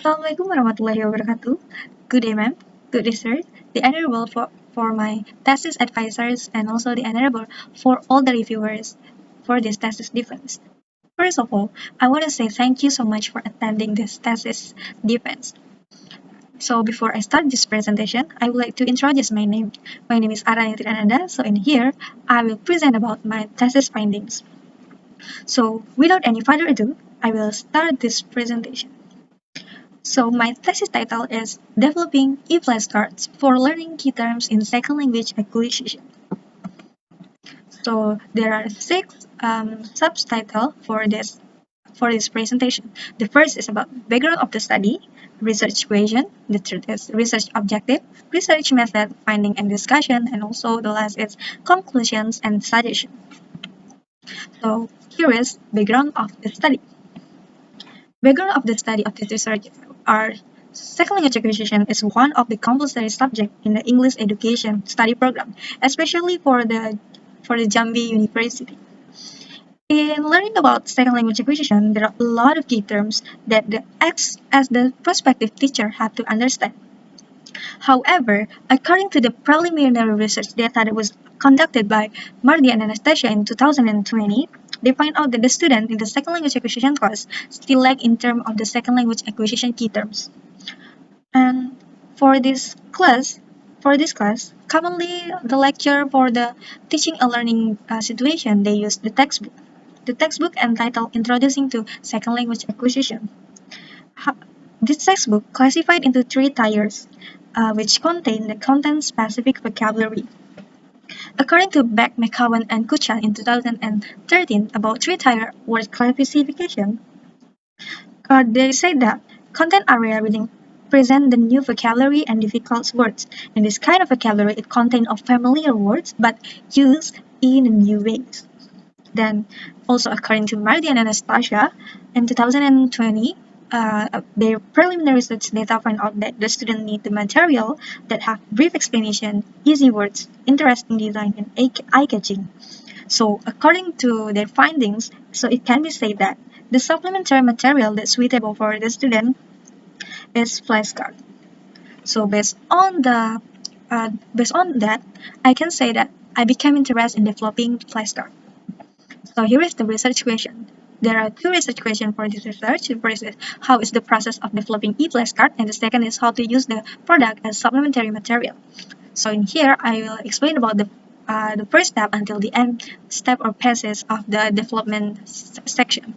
Assalamualaikum warahmatullahi wabarakatuh. Good day, ma'am. Good day, sir. The honorable for my thesis advisors and also the honorable for all the reviewers for this thesis defense. First of all, I want to say thank you so much for attending this thesis defense. So before I start this presentation, I would like to introduce my name. My name is Arani Ananda. So in here, I will present about my thesis findings. So without any further ado, I will start this presentation. So my thesis title is Developing E-flashcards for Learning Key Terms in Second Language Acquisition. So there are six subtitles for this presentation. The first is about background of the study, research question, the third is research objective, research method, finding and discussion, and also the last is conclusions and suggestion. So here is background of the study. Background of the study of this research are second language acquisition is one of the compulsory subjects in the English education study program, especially for the Jambi University. In learning about second language acquisition, there are a lot of key terms that the as the prospective teacher have to understand. However, according to the preliminary research data that was conducted by Mardi and Anastasia in 2020, they find out that the student in the second language acquisition class still lack in terms of the second language acquisition key terms. And for this class, commonly the lecture for the teaching and learning situation, they use the textbook. The textbook entitled Introducing to Second Language Acquisition. This textbook classified into three tiers, which contain the content-specific vocabulary. According to Beck, McCowan, and Kuchan in 2013 about three-tier word classification, they say that content area reading present the new vocabulary and difficult words. In this kind of vocabulary, it contains of familiar words but used in new ways. Then, also according to Mardi and Anastasia, in 2020, their preliminary research data found out that the student need the material that have brief explanation, easy words, interesting design, and eye-catching. So according to their findings, so it can be said that the supplementary material that's suitable for the student is flashcard. So based on that, I can say that I became interested in developing flashcard. So here is the research question. There are two research questions for this research. The first is how is the process of developing e-flashcard, and the second is how to use the product as supplementary material. So in here, I will explain about the first step until the end step or passage of the development section.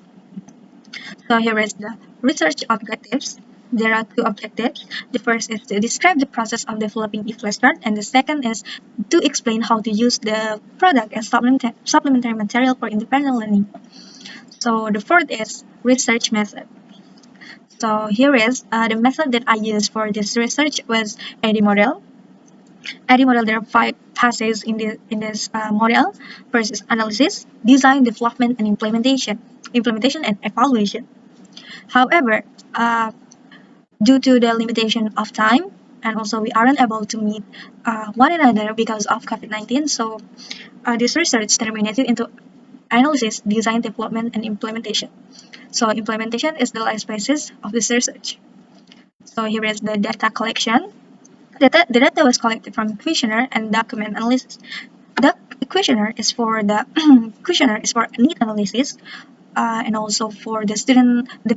So here is the research objectives. There are two objectives. The first is to describe the process of developing e-flashcard, and the second is to explain how to use the product as supplementary material for independent learning. So the fourth is research method. So here is the method that I used for this research was AD model. AD model, there are 5 phases in this model. First is analysis, design, development, and implementation and evaluation. However, due to the limitation of time, and also we aren't able to meet one another because of COVID-19, so this research terminated into analysis, design, development, and implementation. So implementation is the last basis of this research. So here is the data collection. The data was collected from questionnaire and document analysis. The questionnaire is for need analysis, and also for the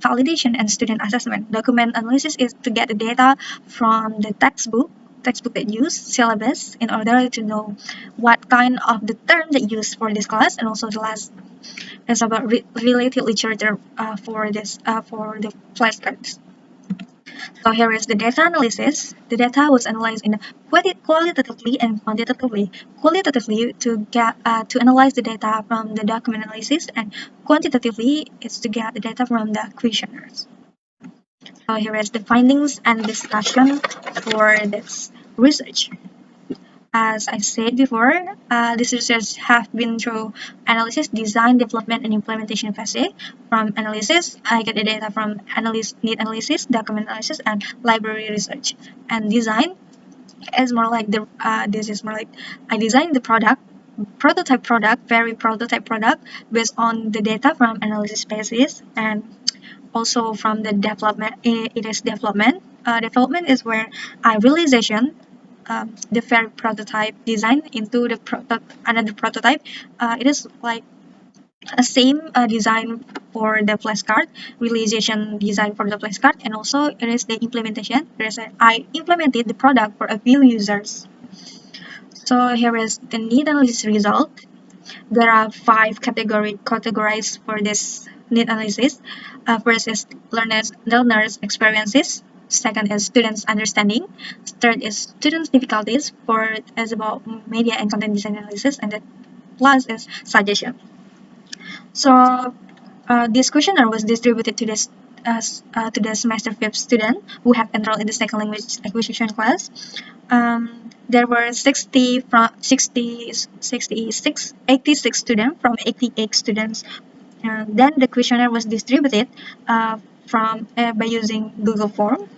validation and student assessment. Document analysis is to get the data from the textbook that used syllabus in order to know what kind of the term that used for this class, and also the last is about related literature for the flashcards. So here is the data analysis. The data was analyzed in qualitatively and quantitatively. Qualitatively to analyze the data from the document analysis, and quantitatively is to get the data from the questionnaires. So here is the findings and discussion for this research. As I said before, this research have been through analysis, design, development, and implementation phase. From analysis, I get the data from need analysis, document analysis, and library research. And design is more like I designed the prototype product based on the data from analysis phases. And also from the development. It is development. Development is where realization, the very prototype design into the another prototype. It is like a same design for the flashcard, realization design for the flashcard, and also it is the implementation. I implemented the product for a few users. So here is the need analysis result. There are 5 categories for this need analysis. First is learners experiences. Second is students understanding. Third is students difficulties. Fourth is about media and content design analysis, and the last is suggestion. So this questionnaire was distributed to the semester 5th student who have enrolled in the second language acquisition class. There were 86 students from 88 students. Then the questionnaire was distributed by using Google Form.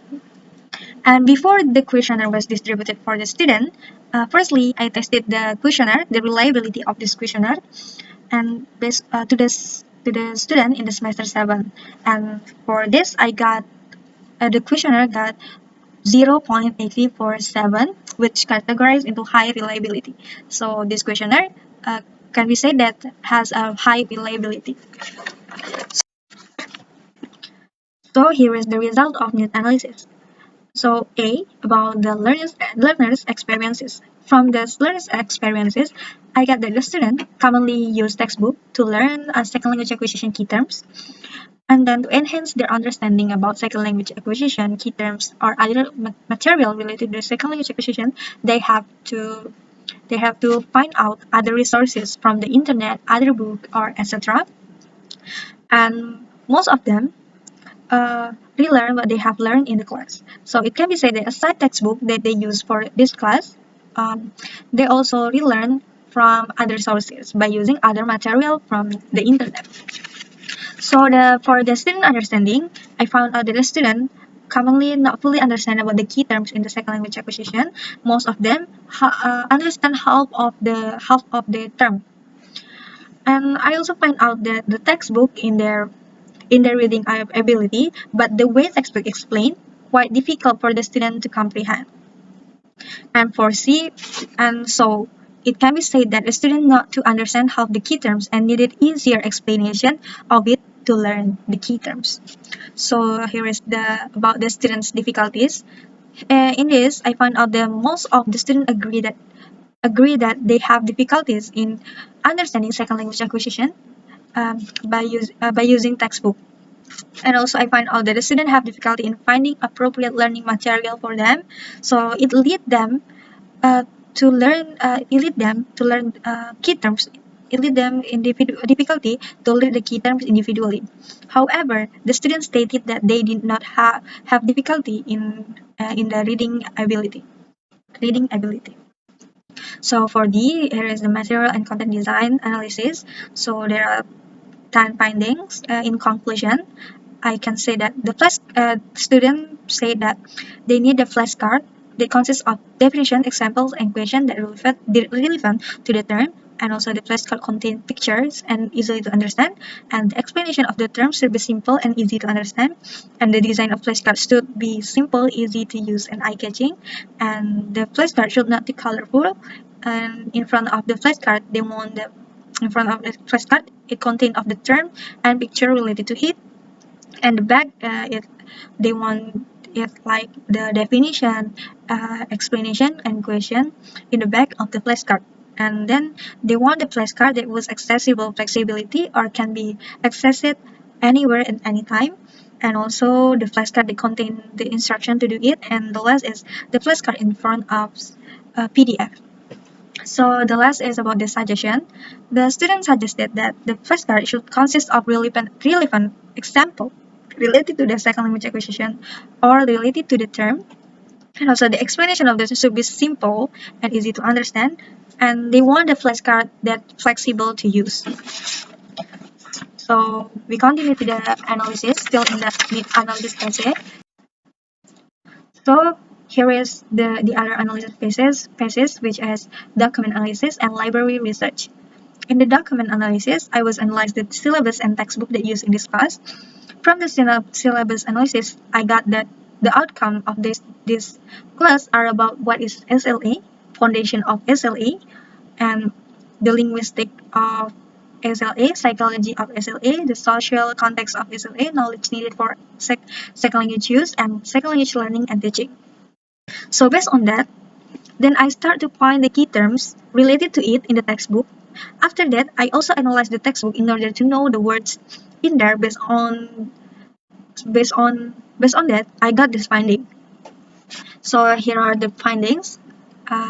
And before the questionnaire was distributed for the student, firstly, I tested the questionnaire, the reliability of this questionnaire, and based to the student in the semester 7. And for this, I got the questionnaire got 0.8347, which categorized into high reliability. So this questionnaire can be said that has a high reliability. So here is the result of need analysis. So A, about the learners experiences. From the learners experiences, I got that the student commonly use textbook to learn second language acquisition key terms, and then to enhance their understanding about second language acquisition key terms or other material related to second language acquisition. They have to find out other resources from the internet, other book, or etc. And most of them relearn what they have learned in the class. So it can be said that aside textbook that they use for this class, they also relearn from other sources by using other material from the internet. So for the student understanding, I found out that the student commonly not fully understand about the key terms in the second language acquisition. Most of them understand half of the term. And I also find out that the textbook in their reading ability, but the way textbook explain quite difficult for the student to comprehend and foresee. And so it can be said that a student not to understand half the key terms and needed easier explanation of it to learn the key terms. So here is the about the students' difficulties. In this, I found out that most of the students agree that they have difficulties in understanding second language acquisition by using textbook. And also I find out that the students have difficulty in finding appropriate learning material for them. So it lead them to learn key terms. It lead them in difficulty to learn the key terms individually. However, the students stated that they did not have difficulty in the reading ability. So for D, here is the material and content design analysis. So there are 10 findings. In conclusion, I can say that the students say that they need a flashcard that consists of definition, examples, and questions that are relevant to the term. And also the flashcard contains pictures and easily to understand. And the explanation of the terms should be simple and easy to understand. And the design of flashcards should be simple, easy to use, and eye-catching. And the flashcard should not be colorful. And in front of the flashcard, it contains of the term and picture related to it. And the back, they want it like the definition, explanation, and question in the back of the flashcard. And then they want the flashcard that was accessible flexibility or can be accessed anywhere and anytime. And also the flashcard that contain the instruction to do it. And the last is the flashcard in front of PDF. So the last is about the suggestion. The student suggested that the flashcard should consist of relevant example related to the second language acquisition or related to the term. And also the explanation of this should be simple and easy to understand. And they want a flashcard that's flexible to use. So we continue to the analysis, still in the need analysis essay. So here is the other analysis phases, which is document analysis and library research. In the document analysis, I was analyzed the syllabus and textbook that used in this class. From the syllabus analysis, I got that the outcome of this class are about what is SLA, foundation of SLA, and the linguistic of SLA, psychology of SLA, the social context of SLA, knowledge needed for second language use, and second language learning and teaching. So based on that, then I start to find the key terms related to it in the textbook. After that, I also analyze the textbook in order to know the words in there. Based on that, I got this finding. So here are the findings.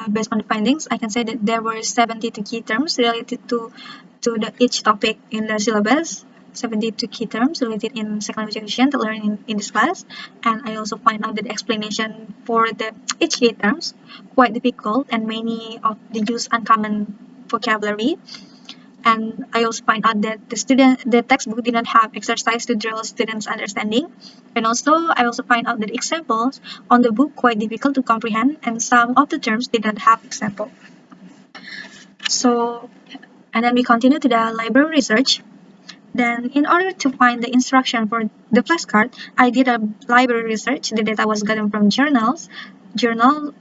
Based on the findings, I can say that there were 72 key terms related to each topic in the syllabus. 72 key terms related in second language education to learn in this class, and I also find out that the explanation for each key terms quite difficult and many of the use uncommon vocabulary. And I also find out that the textbook did not have exercise to drill students' understanding. And also, I also find out that examples on the book quite difficult to comprehend, and some of the terms did not have example. So, and then we continue to the library research. Then, in order to find the instruction for the flashcard, I did a library research. The data was gotten from journal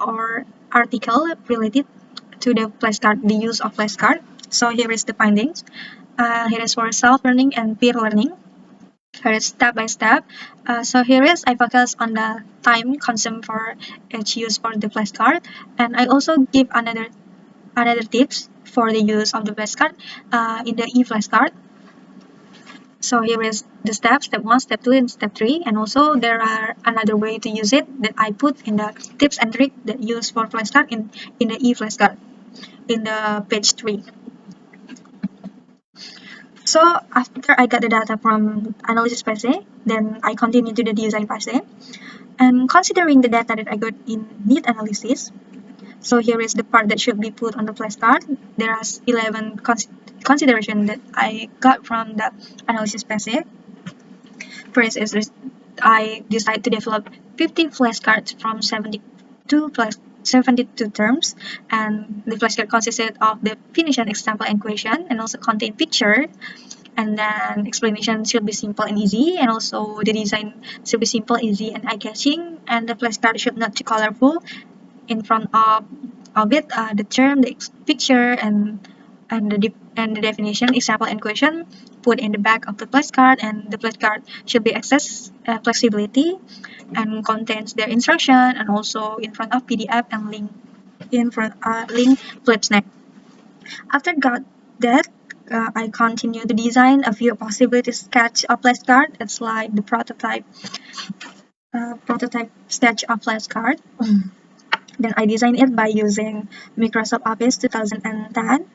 or article related to the flashcard, the use of flashcard. So here is the findings. Here is for self-learning and peer learning. Here is step by step. So here is I focus on the time consumed for each use for the flashcard, and I also give another tips for the use of the flashcard in the e-flashcard. So here is the step 1, step 2, and step 3, and also there are another way to use it that I put in the tips and trick that use for flashcard in the e-flashcard in the page 3. So after I got the data from analysis phase, then I continue to the design phase. And considering the data that I got in need analysis, so here is the part that should be put on the flashcard. There are 11 considerations that I got from the analysis phase. First is I decided to develop 50 flashcards from 72 terms, and the flashcard consisted of the definition, example, and question, and also contain picture, and then explanation should be simple and easy, and also the design should be simple, easy, and eye-catching, and the flashcard should not too colorful. In front of it, the term, the picture, and the definition, example, and question put in the back of the flashcard, and the flashcard should be access flexibility and contains their instruction, and also in front of PDF and link flip snap. After got that, I continue to design a few possibility sketch of flashcard. It's like the prototype sketch of flashcard. Then I design it by using Microsoft Office 2010.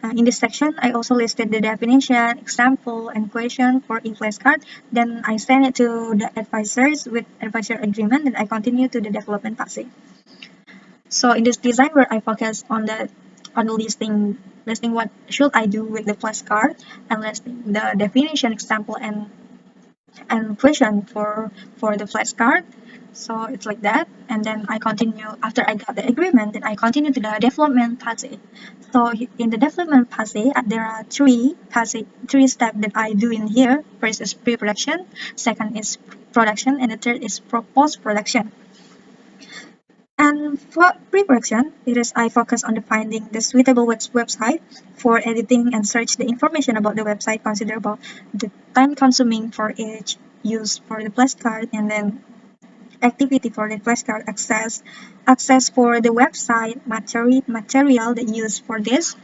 In this section, I also listed the definition, example, and question for e-flashcard. Then I send it to the advisors with advisor agreement, and I continue to the development phase. So in this design where I focus on the listing what should I do with the flashcard, and listing the definition, example, and question for the flashcard. So it's like that, and then I continue after I got the agreement. Then I continue to the development phase. So in the development phase, there are three steps that I do in here. First is pre-production, second is production, and the third is post-production. And for pre-production, I focus on finding the suitable website for editing and search the information about the website, consider about the time consuming for each use for the flashcard, and then activity for the flashcard, access for the website, material that used for this.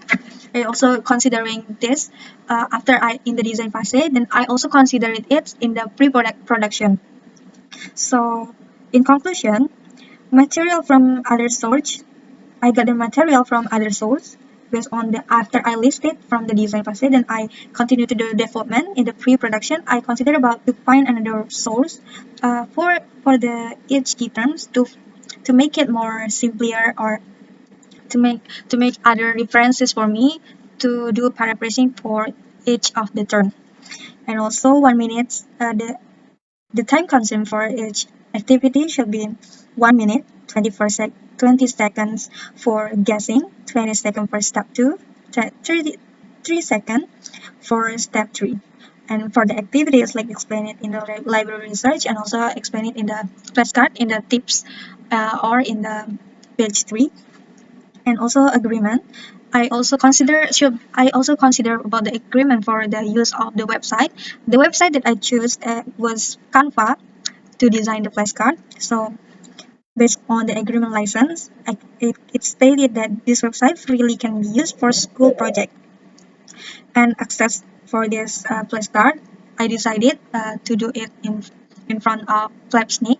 I also considering this after in the design phase, then I also considered it in the pre-production. So in conclusion, material from other source, I got the material from other source based on the after I listed from the design phase, then I continue to do development in the pre-production. I consider about to find another source for the each key terms to make it more simpler, or to make other references for me to do paraphrasing for each of the term. And also 1 minute, the time consumed for each activity should be 1 minute, 20 seconds for guessing, 20 seconds for step 2, 30 3 seconds for step 3. And for the activities, like explain it in the library research and also explain it in the flashcard, in the tips, or in the page 3. And also agreement. I also consider about the agreement for the use of the website. The website that I chose was Canva to design the flashcard. So based on the agreement license, it stated that this website freely can be used for school project. And access for this flashcard, I decided to do it in front of Flapsnake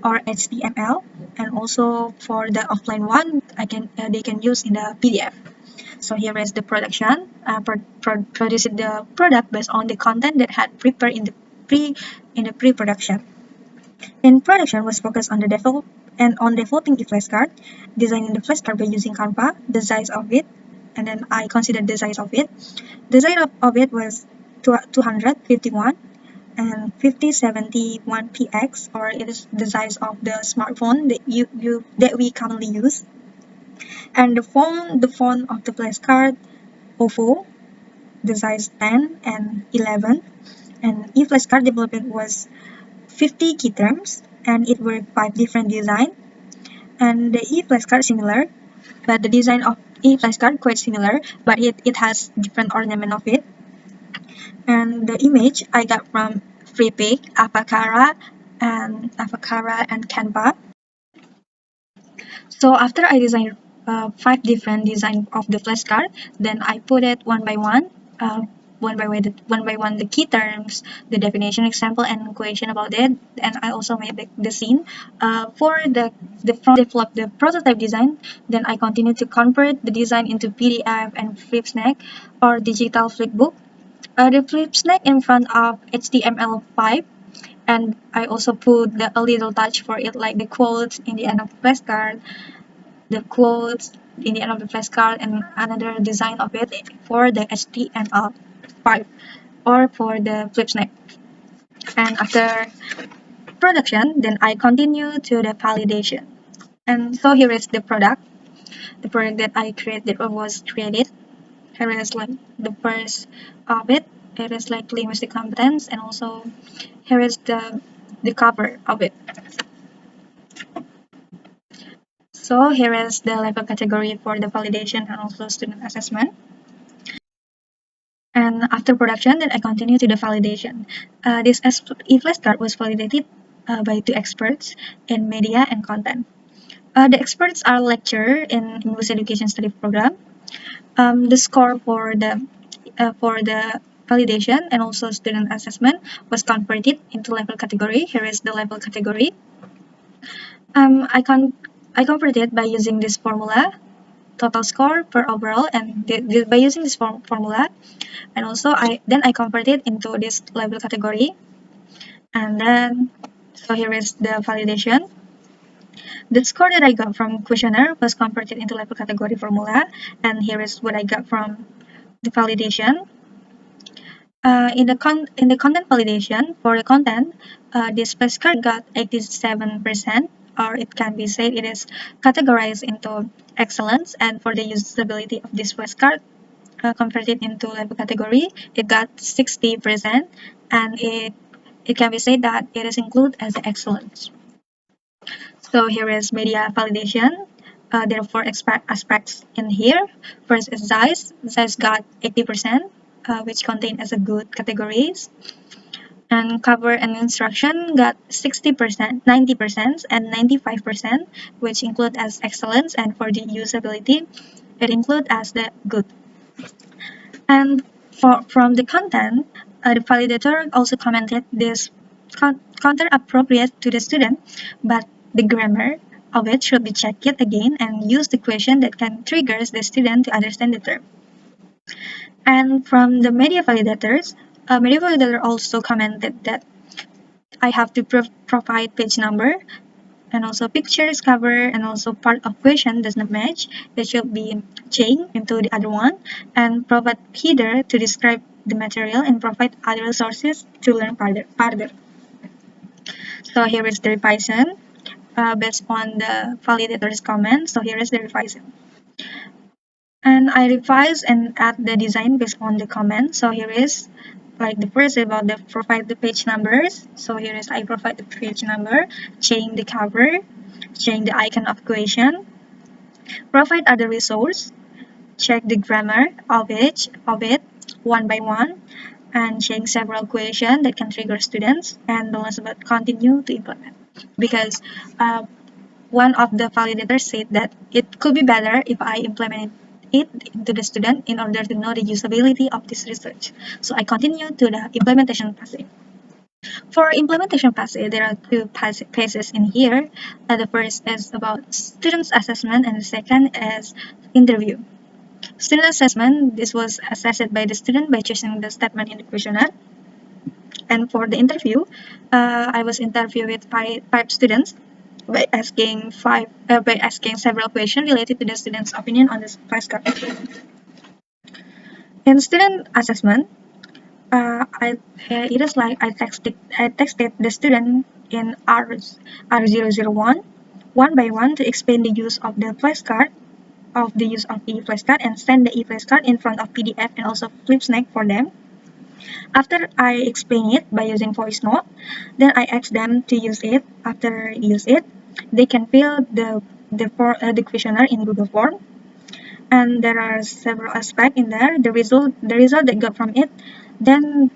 or HTML, and also for the offline one, they can use in the PDF. So here is the production. Produced the product based on the content that had prepared in the pre-production. In production was focused on the developing the flashcard, designing the flashcard by using Canva, the size of it, and then I considered the size of it. The size of it was 251 and 5071px, or it is the size of the smartphone that we commonly use. And the font of the flashcard, OVO, the size 10 and 11. And e-flashcard development was 50 key terms, and it were 5 different design. And the e-flashcard similar, but the design of e-flashcard quite similar, but it has different ornament of it. And the image I got from FreePic, Avakara, and Canva. So after I designed 5 different design of the flashcard, then I put it one by one, the key terms, the definition, example, and question about it. And I also made the scene for develop the prototype design. Then I continue to convert the design into PDF and Flipsnack or digital flipbook. The Flipsnack in front of HTML5. And I also put a little touch for it, like the quotes in the end of the flashcard, and another design of it for the HTML5 or for the Flipsnack. And after production, then I continue to the validation. And so here is the product that I created or was created. Here is like the first of it. It is like linguistic competence, and also here is the cover of it. So here is the level category for the validation and also student assessment. And after production, then I continue to the validation. This e-flashcard was validated by 2 experts in media and content. The experts are lecturer in English Education Study Program. The score for the validation and also student assessment was converted into level category. Here is the level category. I converted by using this formula, total score per overall, and by using this formula, and also I converted into this level category. And then so here is the validation. The score that I got from questionnaire was converted into level category formula, and here is what I got from the validation. In the content validation, for the content, this flashcard got 87%, or it can be said it is categorized into excellence. And for the usability of this flashcard, converted into level category, it got 60%, and it can be said that it is included as excellence. So here is media validation. There are 4 aspects in here. First is size. Size got 80%, which contain as a good categories. And cover and instruction got 60%, 90%, and 95%, which include as excellence. And for the usability, it include as the good. And from the content, the validator also commented this content appropriate to the student, but the grammar of it should be checked yet again and use the question that can trigger the student to understand the term. And from the media validators, media validator also commented that I have to provide page number, and also pictures, cover, and also part of question does not match. It should be changed into the other one, and provide header to describe the material, and provide other sources to learn further. So here is the revision based on the validator's comment. So here is the revision. And I revise and add the design based on the comment. So here is like the first about the provide the page numbers. So here is I provide the page number, change the cover, change the icon of question, provide other resource, check the grammar of it one by one, and change several questions that can trigger students, and the last about continue to implement. Because one of the validators said that it could be better if I implemented it to the student in order to know the usability of this research. So I continue to the implementation passage. For implementation passage, there are two phases in here. The first is about students assessment and the second is interview. Student assessment, this was assessed by the student by choosing the statement in the questionnaire. And for the interview, I was interviewed with five students by asking several questions related to the student's opinion on this flashcard. In student assessment, it is like I texted the student in R001 one by one to explain the use of the flashcard e-flashcard and send the e-flashcard in front of PDF and also flip snake for them. After I explain it by using voice note, then I ask them to use it. After use it, they can fill the questionnaire in Google Form, and there are several aspects in there. The result they got from it, then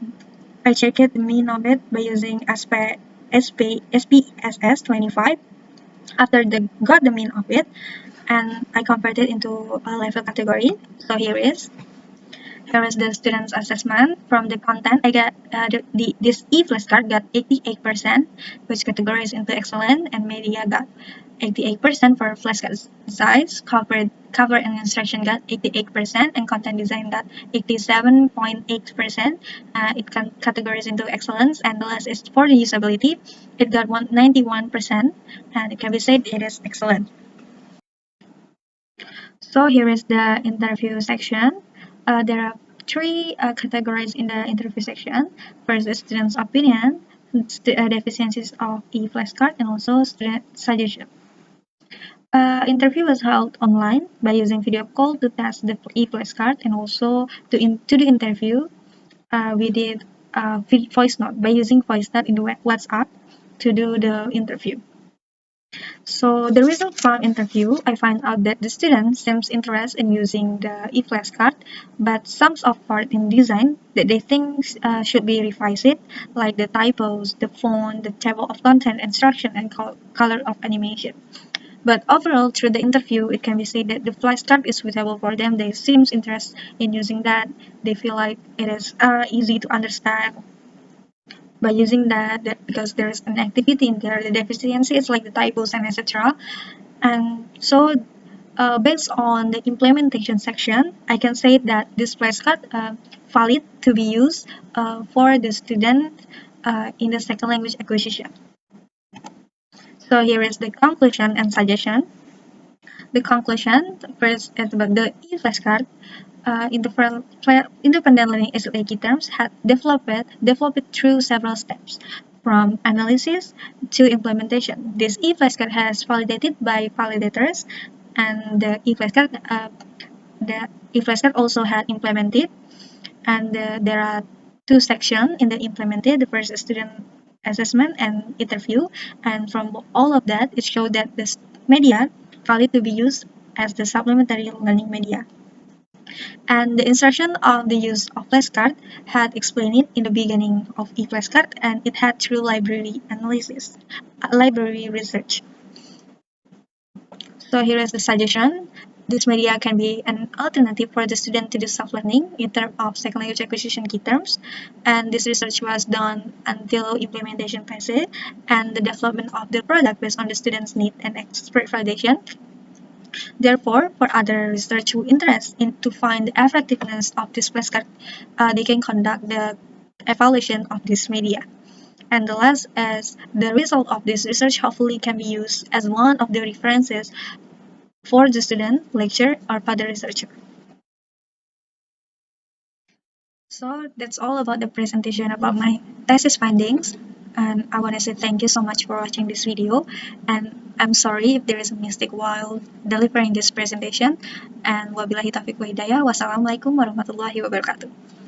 I check it the mean of it by using SPSS 25. After they got the mean of it, and I convert it into a level category. So here is the student's assessment. From the content, I got this e-flashcard got 88%, which categorized into excellent, and media got 88% for flashcard size, cover and instruction got 88%, and content design got 87.8%. It can categorize into excellence, and the last is for the usability. It got 91%, and it can be said it is excellent. So here is the interview section. There are three categories in the interview section. First is student's opinion, deficiencies of e-flashcard, and also student suggestion. Interview was held online by using video call to test the e-flashcard, and also to the interview, we did voice note by using voice note in the WhatsApp to do the interview. So the result from interview, I find out that the student seems interested in using the e-flashcard, but some of part in design that they think should be revised, like the typos, the font, the table of content, instruction, and color of animation. But overall, through the interview, it can be said that the flashcard is suitable for them. They seem interested in using that. They feel like it is easy to understand by using that because there is an activity in there, the deficiency is like the typos and etc. And so based on the implementation section, I can say that this flashcard valid to be used for the student in the second language acquisition. So here is the conclusion and suggestion. The conclusion first is about the e-flashcard. Independent learning SLA key terms had developed through several steps, from analysis to implementation. This e-flashcard has validated by validators, and the e-flashcard also had implemented, and there are two sections in the implemented. The first is student assessment and interview, and from all of that, it showed that this media valid to be used as the supplementary learning media. And the instruction of the use of flashcard had explained it in the beginning of e-flashcard, and it had through library analysis, library research. So here is the suggestion. This media can be an alternative for the student to do self-learning in terms of second language acquisition key terms. And this research was done until implementation phase and the development of the product based on the student's need and expert validation. Therefore, for other research who interest in to find the effectiveness of this flashcard, they can conduct the evaluation of this media. And the last is the result of this research hopefully can be used as one of the references for the student, lecturer, or further researcher. So that's all about the presentation about my thesis findings. And I want to say thank you so much for watching this video. And I'm sorry if there is a mistake while delivering this presentation. And wabillahi taufiq wa hidayah. Wassalamualaikum warahmatullahi wabarakatuh.